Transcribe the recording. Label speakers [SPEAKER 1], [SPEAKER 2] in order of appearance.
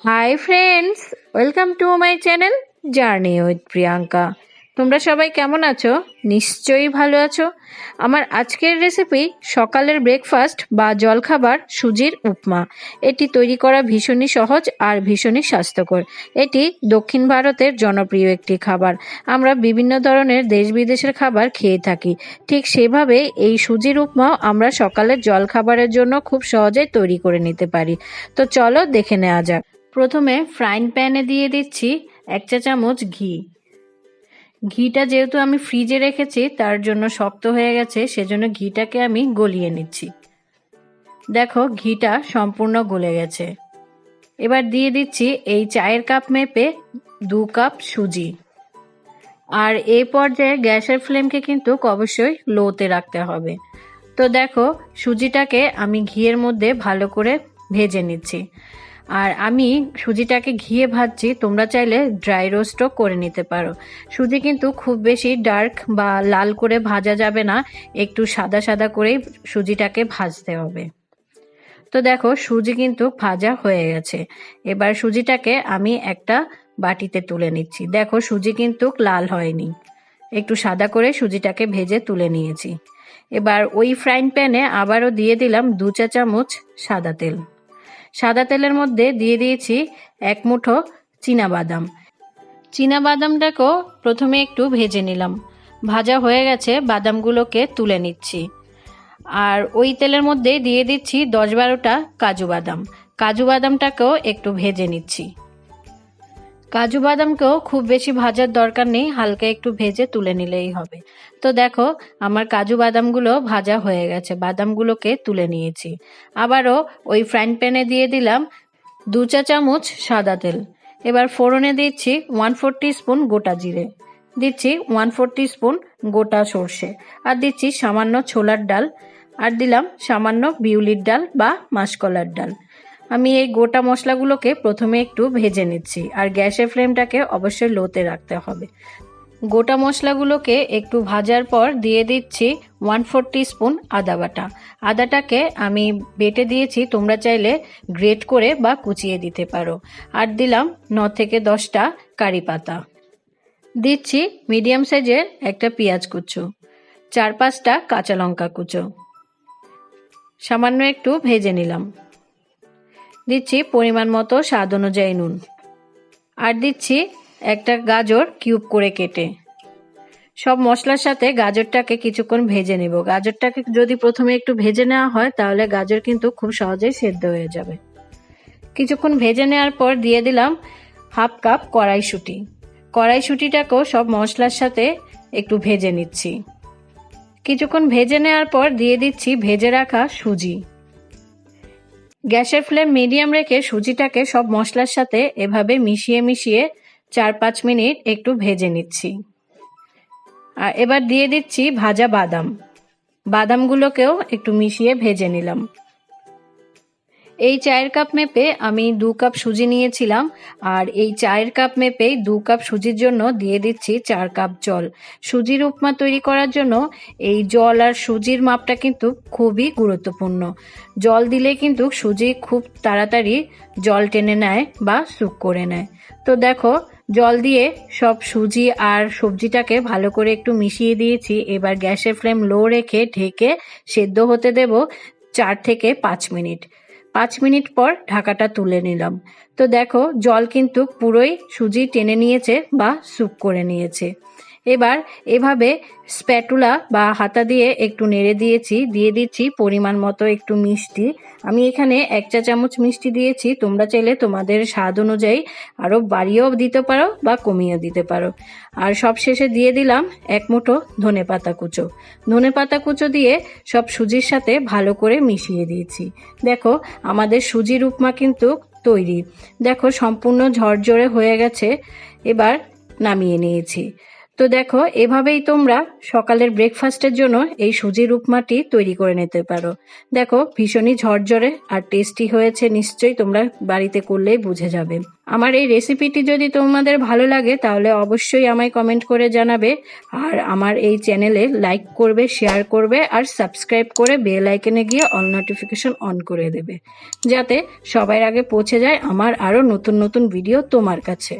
[SPEAKER 1] Hi friends, welcome to my channel journey with Priyanka. তোমরা সবাই কেমন আছো? নিশ্চয়ই ভালো আছো। আমার আজকের রেসিপি সকালের ব্রেকফাস্ট বা জলখাবার সুজির উপমা। এটি তৈরি করা ভীষণই সহজ আর ভীষণই স্বাস্থ্যকর। এটি দক্ষিণ ভারতের জনপ্রিয় একটি খাবার। আমরা বিভিন্ন ধরনের দেশ বিদেশের খাবার খেয়ে থাকি, ঠিক সেভাবে এই সুজির উপমাও আমরা সকালের জলখাবারের জন্য খুব সহজেই তৈরি করে নিতে পারি। তো চলো দেখে নেওয়া যাক। প্রথমে ফ্রাইং প্যানে দিয়ে দিচ্ছি 1 চা চামচ ঘি। ঘিটা যেহেতু আমি ফ্রিজে রেখেছি তার জন্য শক্ত হয়ে গেছে, সেজন্য ঘিটাকে আমি গলিয়ে নিচ্ছি। দেখো ঘিটা সম্পূর্ণ গলে গেছে। এবার দিয়ে দিচ্ছি এই চায়ের কাপ মেপে 2 কাপ সুজি। আর এই পর্যায়ে গ্যাসের ফ্লেমকে কিন্তু অবশ্যই লোতে রাখতে হবে। তো দেখো সুজিটাকে আমি ঘিয়ের মধ্যে ভালো করে ভেজে নিচ্ছি। আর আমি সুজিটাকে ঘিয়ে ভাজছি, তোমরা চাইলে ড্রাই রোস্টও করে নিতে পারো। সুজি কিন্তু খুব বেশি ডার্ক বা লাল করে ভাজা যাবে না, একটু সাদা সাদা করেই সুজিটাকে ভাজতে হবে। তো দেখো সুজি কিন্তু ভাজা হয়ে গেছে। এবার সুজিটাকে আমি একটা বাটিতে তুলে নিচ্ছি। দেখো সুজি কিন্তু লাল হয়নি, একটু সাদা করে সুজিটাকে ভেজে তুলে নিয়েছি। এবার ওই ফ্রাইং প্যানে আবারও দিয়ে দিলাম 2 চা চামচ সাদা তেল। সাদা তেলের মধ্যে দিয়ে দিয়েছি 1 মুঠো চীনাবাদাম। চীনাবাদামটাকেও প্রথমে একটু ভেজে নিলাম। ভাজা হয়ে গেছে, বাদামগুলোকে তুলে নিচ্ছি। আর ওই তেলের মধ্যে দিয়ে দিচ্ছি 10-12টা কাজু বাদাম। কাজু বাদামটাকেও একটু ভেজে নিচ্ছি। কাজু বাদামকেও খুব বেশি ভাজার দরকার নেই, হালকা একটু ভেজে তুলে নিলেই হবে। তো দেখো আমার কাজু বাদামগুলো ভাজা হয়ে গেছে, বাদামগুলোকে তুলে নিয়েছি। আবারও ওই ফ্রাইং প্যানে দিয়ে দিলাম 2 চা চামচ সাদা তেল। এবার ফোড়নে দিচ্ছি 1/4 টিস্পুন গোটা জিরে, দিচ্ছি 1/4 টিস্পুন গোটা সর্ষে, আর দিচ্ছি সামান্য ছোলার ডাল, আর দিলাম সামান্য বিউলির ডাল বা মাসকলার ডাল। আমি এই গোটা মশলাগুলোকে প্রথমে একটু ভেজে নিচ্ছি, আর গ্যাসের ফ্লেমটাকে অবশ্যই লোতে রাখতে হবে। গোটা মশলাগুলোকে একটু ভাজার পর দিয়ে দিচ্ছি 1/4 টিস্পুন আদা বাটা। আদাটাকে আমি বেটে দিয়েছি, তোমরা চাইলে গ্রেট করে বা কুচিয়ে দিতে পারো। আর দিলাম 9 থেকে 10টা কারি পাতা। দিচ্ছি মিডিয়াম সাইজের একটা পেঁয়াজ কুচো, 4-5টা কাঁচা লঙ্কা কুচো, সামান্য একটু ভেজে নিলাম। দিচ্ছি পরিমাণ মতো স্বাদ অনুযায়ী নুন, আর দিচ্ছি একটা গাজর কিউব করে কেটে। সব মশলার সাথে গাজরটাকে কিছুক্ষণ ভেজে নেব। গাজরটাকে যদি প্রথমে একটু ভেজে নেওয়া হয় তাহলে গাজর কিন্তু খুব সহজেই সেদ্ধ হয়ে যাবে। কিছুক্ষণ ভেজে নেওয়ার পর দিয়ে দিলাম 1/2 কাপ কড়াইশুঁটি। কড়াইশুঁটিটাকেও সব মশলার সাথে একটু ভেজে নিচ্ছি। কিছুক্ষণ ভেজে নেওয়ার পর দিয়ে দিচ্ছি ভেজে রাখা সুজি। গ্যাসের ফ্লেম মিডিয়াম রেখে সুজিটাকে সব মশলার সাথে এভাবে মিশিয়ে মিশিয়ে 4-5 মিনিট একটু ভেজে নিচ্ছি। আর এবার দিয়ে দিচ্ছি ভাজা বাদাম। বাদামগুলোকেও একটু মিশিয়ে ভেজে নিলাম। এই চায়ের কাপ মেপে আমি 2 কাপ সুজি নিয়েছিলাম, আর এই চায়ের কাপ মেপে 2 কাপ সুজির জন্য দিয়ে দিচ্ছি 4 কাপ জল। সুজির উপমা তৈরি করার জন্য এই জল আর সুজির মাপটা কিন্তু খুবই গুরুত্বপূর্ণ। জল দিলে কিন্তু সুজি খুব তাড়াতাড়ি জল টেনে নেয় বা সুপ করে নেয়। তো দেখো জল দিয়ে সব সুজি আর সবজিটাকে ভালো করে একটু মিশিয়ে দিয়েছি। এবার গ্যাসের ফ্লেম লো রেখে ঢেকে সেদ্ধ হতে দেব 4 থেকে 5 মিনিট। 5 মিনিট পর ঢাকাটা তুলে নিলাম। তো দেখো জল কিন্তু পুরোই সুজি টেনে নিয়েছে বা সুপ করে নিয়েছে। এবার এভাবে স্প্যাটুলা বা হাতা দিয়ে একটু নেড়ে দিয়েছি। দিয়ে দিচ্ছি পরিমাণ মতো একটু মিষ্টি। আমি এখানে 1 চা চামচ মিষ্টি দিয়েছি, তোমরা চাইলে তোমাদের স্বাদ অনুযায়ী আরও বাড়িয়েও দিতে পারো বা কমিয়েও দিতে পারো। আর সব শেষে দিয়ে দিলাম 1 মুঠো ধনেপাতা কুচো। ধনেপাতা কুচো দিয়ে সব সুজির সাথে ভালো করে মিশিয়ে দিয়েছি। দেখো আমাদের সুজির উপমা কিন্তু তৈরি। দেখো সম্পূর্ণ ঝরঝরে হয়ে গেছে। এবার নামিয়ে নিয়েছি। তো দেখো, এভাবেই তোমরা সকালের ব্রেকফাস্টের জন্য এই সুজির উপমাটি তৈরি করে নিতে পারো। দেখো, ভীষণই ঝরঝরে আর টেস্টি হয়েছে, নিশ্চয়ই তোমরা বাড়িতে করলেই বুঝে যাবে। আমার এই রেসিপিটি যদি তোমাদের ভালো লাগে তাহলে অবশ্যই আমায় কমেন্ট করে জানাবে, আর আমার এই চ্যানেলে লাইক করবে, শেয়ার করবে আর সাবস্ক্রাইব করে বেল আইকনে গিয়ে অল নোটিফিকেশন অন করে দেবে, যাতে সবার আগে পৌঁছে যায় আমার আরও নতুন নতুন ভিডিও তোমার কাছে।